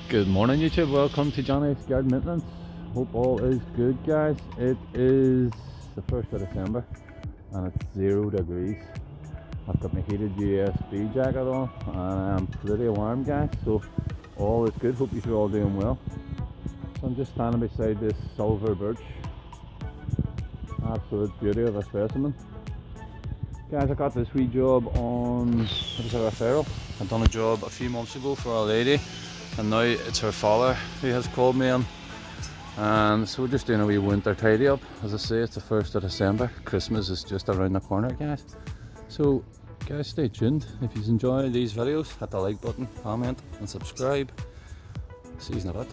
Good morning YouTube, welcome to Johnny's Garden Maintenance. Hope all is good guys. It is the 1st of December and it's 0 degrees. I've got my heated USB jacket on and I'm pretty warm guys, so all is good. Hope you're all doing well. So I'm just standing beside this silver birch. Absolute beauty of a specimen. Guys, I got this wee job on, it was a referral. I'd done a job a few months ago for a lady, and now it's her father who has called me in. And so we're just doing a wee winter tidy up. As I say, it's the 1st of December. Christmas is just around the corner, guys. So, guys, stay tuned. If you enjoy these videos, hit the like button, comment, and subscribe. See you in a bit.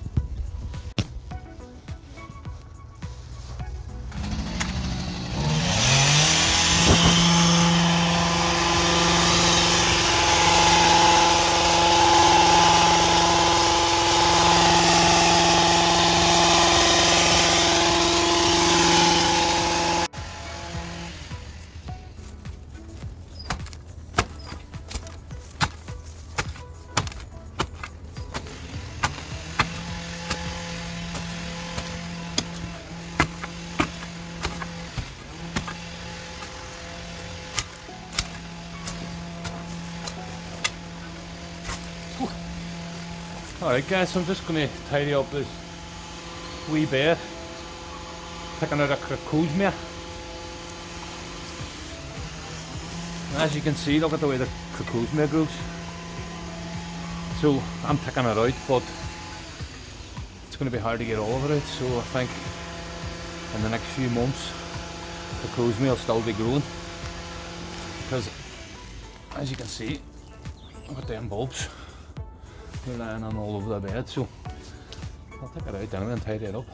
Alright guys, so I'm just going to tidy up this wee bed, picking out a crocosmia. As you can see, look at the way the crocosmia grows. So I'm picking it out, but it's going to be hard to get all of it out, so I think in the next few months crocosmia will still be growing, because as you can see, look at them bulbs. They're lying on all over the bed, so I'll take it out anyway and tidy it up.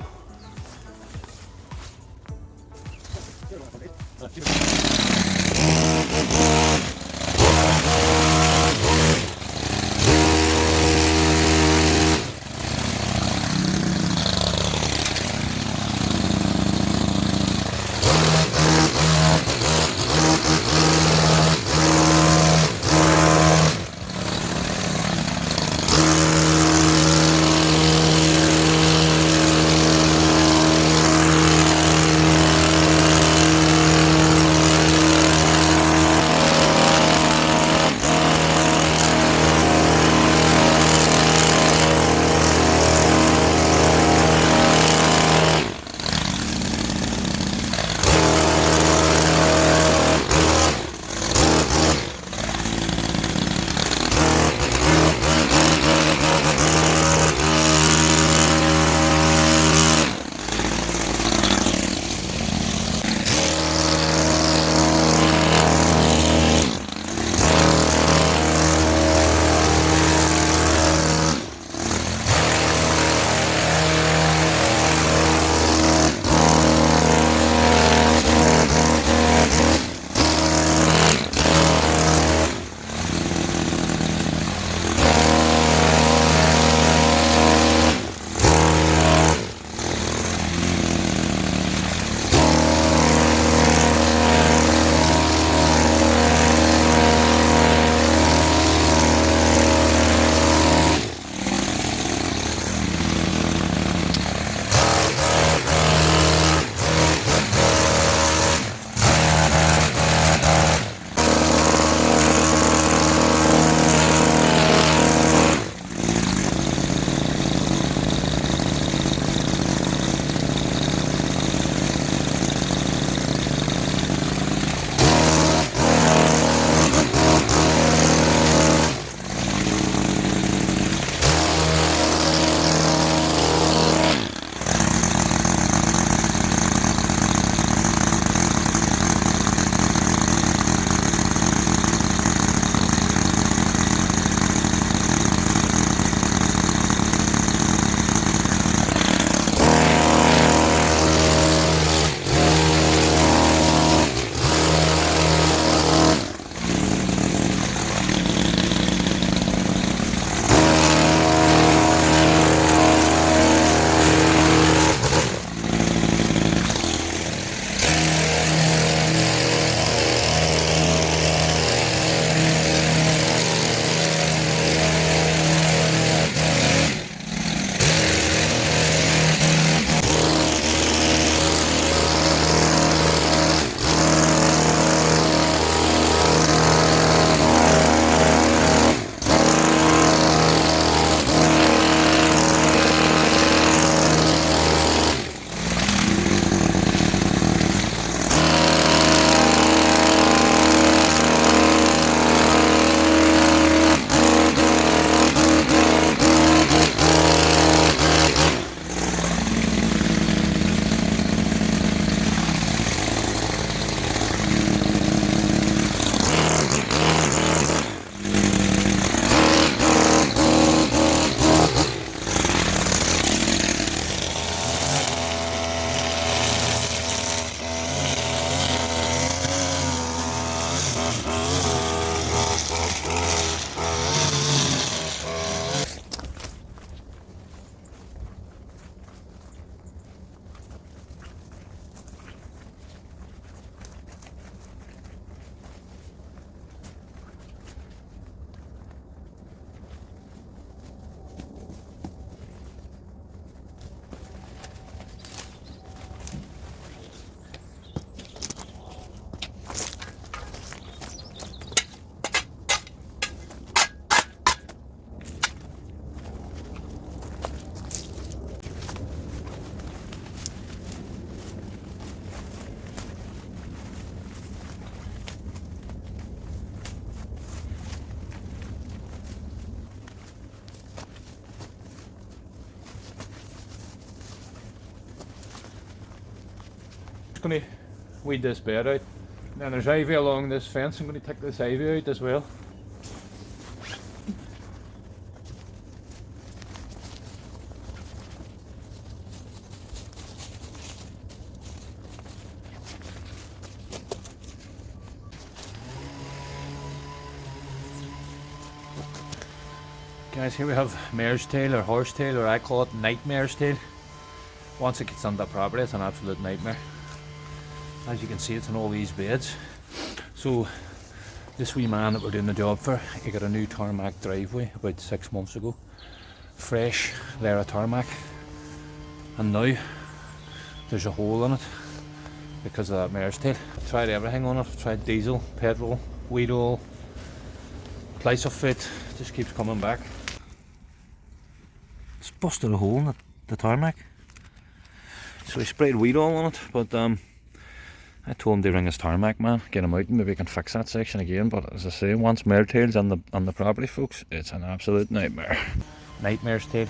just going to weed this bed out. And then there's ivy along this fence. I'm going to take this ivy out as well. Guys, here we have mare's tail or horsetail, or I call it nightmare's tail. Once it gets on the property, it's an absolute nightmare. As you can see, it's in all these beds. So this wee man that we're doing the job for, he got a new tarmac driveway about 6 months ago. Fresh layer of tarmac. And now there's a hole in it because of that mare's tail. Tried everything on it. Tried diesel, petrol, weed oil, price of fit, just keeps coming back. It's busted a hole in the tarmac. So we sprayed weed oil on it, but I told him to ring his tarmac man, get him out and maybe he can fix that section again. But as I say, once mare tails on the property, folks, it's an absolute nightmare. Nightmare's tail.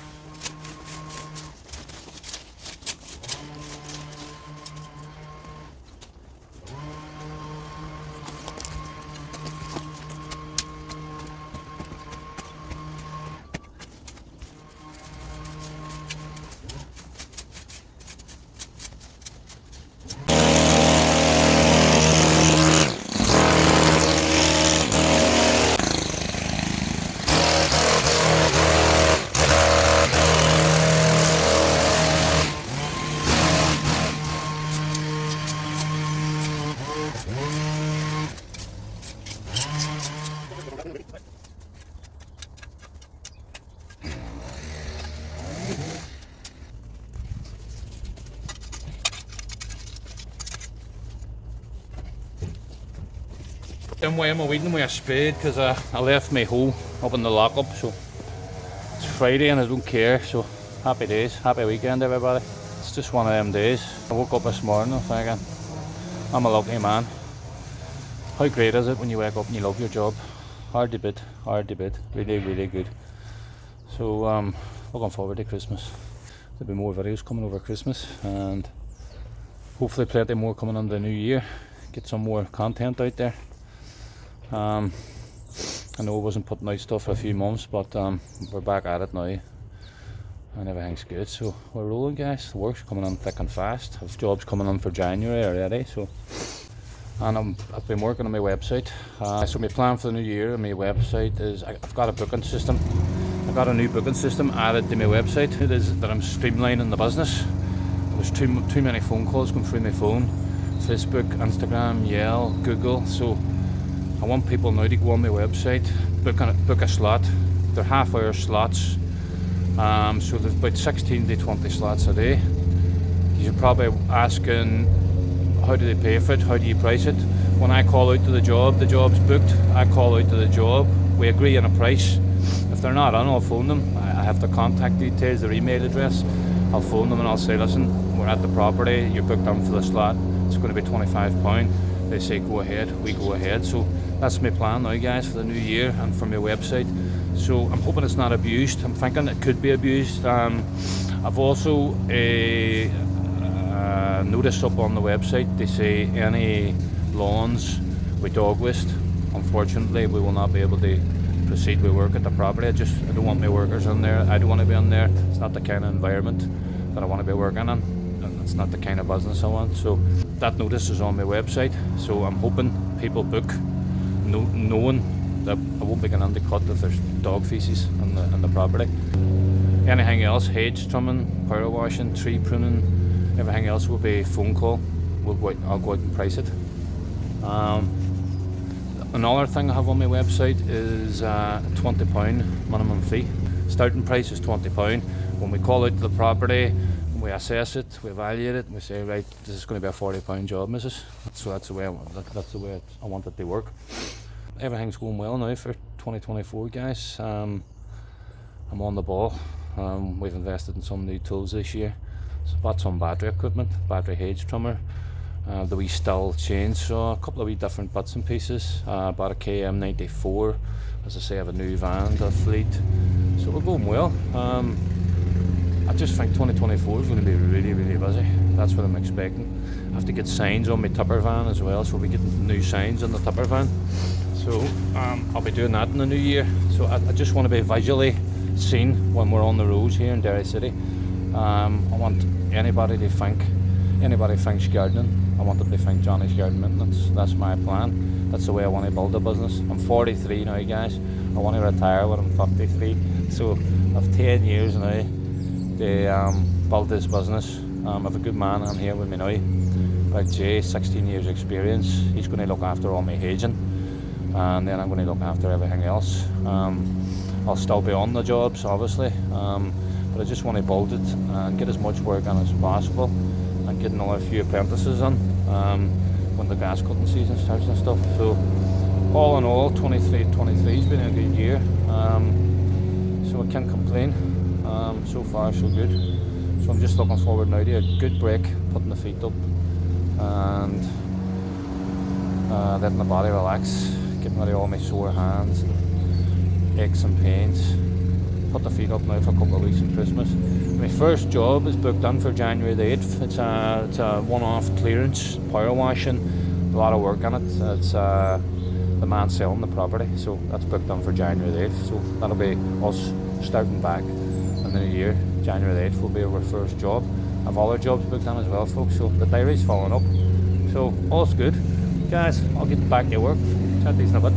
Then why am I weeding with a spade? Because I left my hoe up in the lockup, so it's Friday and I don't care, so happy days, happy weekend everybody. It's just one of them days. I woke up this morning thinking, I'm a lucky man. How great is it when you wake up and you love your job? Hard to beat, really, really good. So looking forward to Christmas. There'll be more videos coming over Christmas and hopefully plenty more coming on the new year. Get some more content out there. I know I wasn't putting out stuff for a few months, but we're back at it now and everything's good, so we're rolling, guys. The work's coming on thick and fast. I've jobs coming on for January already, so, and I've been working on my website. So my plan for the new year on my website is I've got a booking system. I've got a new booking system added to my website. It is that I'm streamlining the business. There's too many phone calls going through my phone. Facebook, Instagram, Yell, Google, so I want people now to go on my website, book a slot. They're half-hour slots, so there's about 16 to 20 slots a day. You're probably asking, how do they pay for it? How do you price it? When I call out to the job's booked. I call out to the job. We agree on a price. If they're not on, I'll phone them. I have their contact details, their email address. I'll phone them and I'll say, listen, we're at the property. You're booked on for the slot. It's going to be £25. They say go ahead, we go ahead. So that's my plan now, guys, for the new year and for my website. So I'm hoping it's not abused. I'm thinking it could be abused. I've also a notice up on the website. They say any lawns with dog waste, unfortunately we will not be able to proceed with work at the property. I don't want my workers in there. I don't want to be in there. It's not the kind of environment that I want to be working in. It's not the kind of business I want. So that notice is on my website, so I'm hoping people book knowing that I won't be getting undercut if there's dog feces on the property. Anything else, hedge trimming, power washing, tree pruning, everything else will be phone call. I'll go out and price it. Another thing I have on my website is a £20 minimum fee. Starting price is £20. When we call out to the property, we assess it, we evaluate it, and we say, right, this is going to be a £40 job, missus. So that's the way I want it to work. Everything's going well now for 2024, guys. I'm on the ball. We've invested in some new tools this year. So bought some battery equipment, battery hedge trimmer, the wee still chainsaw, a couple of wee different bits and pieces. Bought a KM94. As I say, I have a new van, a fleet. So we're going well. I just think 2024 is going to be really, really busy. That's what I'm expecting. I have to get signs on my tipper van as well, so we get new signs on the tipper van. So I'll be doing that in the new year. So I just want to be visually seen when we're on the roads here in Derry City. I want anybody thinks gardening, I want them to think Johnny's Garden Maintenance. That's my plan. That's the way I want to build a business. I'm 43 now, guys. I want to retire when I'm 53. So I've 10 years now to build this business. I have a good man on here with me now, like Jay, 16 years experience. He's going to look after all my hedging, and then I'm going to look after everything else. I'll still be on the jobs, obviously, but I just want to build it and get as much work on as possible, and get another few apprentices in when the grass cutting season starts and stuff. So all in all, 23 has been a good year, so I can't complain. So far so good. So I'm just looking forward now to a good break, putting the feet up and letting the body relax, getting rid of all my sore hands and aches and pains. Put the feet up now for a couple of weeks in Christmas. My first job is booked in for January the 8th. It's a one-off clearance, power washing, a lot of work in it. It's the man selling the property, so that's booked in for January the 8th. So that'll be us starting back in the new year. January the 8th will be our first job. I have other jobs booked in as well, folks, so the diary's filling up. So all's good. Guys, I'll get back to work. Chat to you in a bit.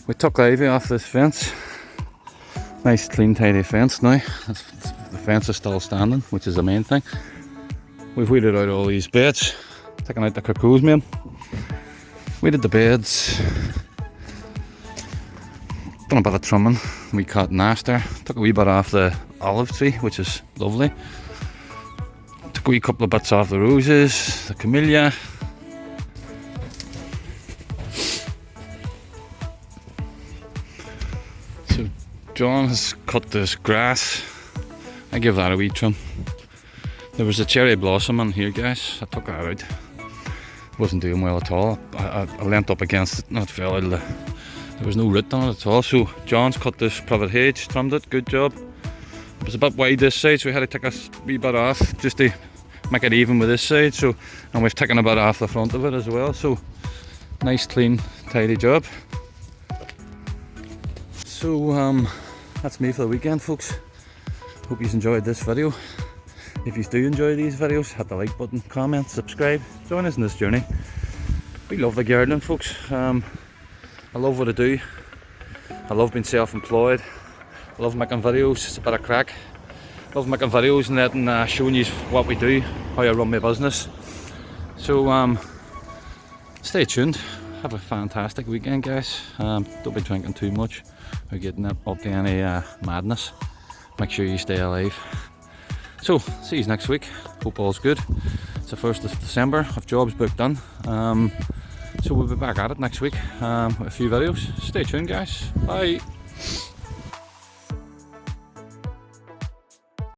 We took Ivy off this fence. Nice clean tidy fence now. The fence is still standing, which is the main thing. We've weeded out all these beds, taken out the cuckoos, man. Weeded the beds, done a bit of trimming. We cut aster, took a wee bit off the olive tree, which is lovely. Took a wee couple of bits off the roses, the camellia. So John has cut this grass. I give that a wee trim. There was a cherry blossom in here, guys. I took that out. wasn't doing well at all. I leant up against it and it fell out of the, there was no root on it at all. So John's cut this privet hedge, trimmed it, good job. It was a bit wide this side, so we had to take a wee bit off just to make it even with this side. So, and we've taken a bit off the front of it as well. So nice, clean, tidy job. So that's me for the weekend, folks. Hope you enjoyed this video. If you do enjoy these videos, hit the like button, comment, subscribe, join us in this journey. We love the gardening, folks. I love what I do. I love being self-employed. I love making videos, it's a bit of crack. I love making videos and letting, showing you what we do, how I run my business. So stay tuned. Have a fantastic weekend, guys. Don't be drinking too much or getting up to any madness. Make sure you stay alive. So, see you next week. Hope all's good. It's the 1st of December. I've jobs booked in. So we'll be back at it next week with a few videos. Stay tuned, guys. Bye.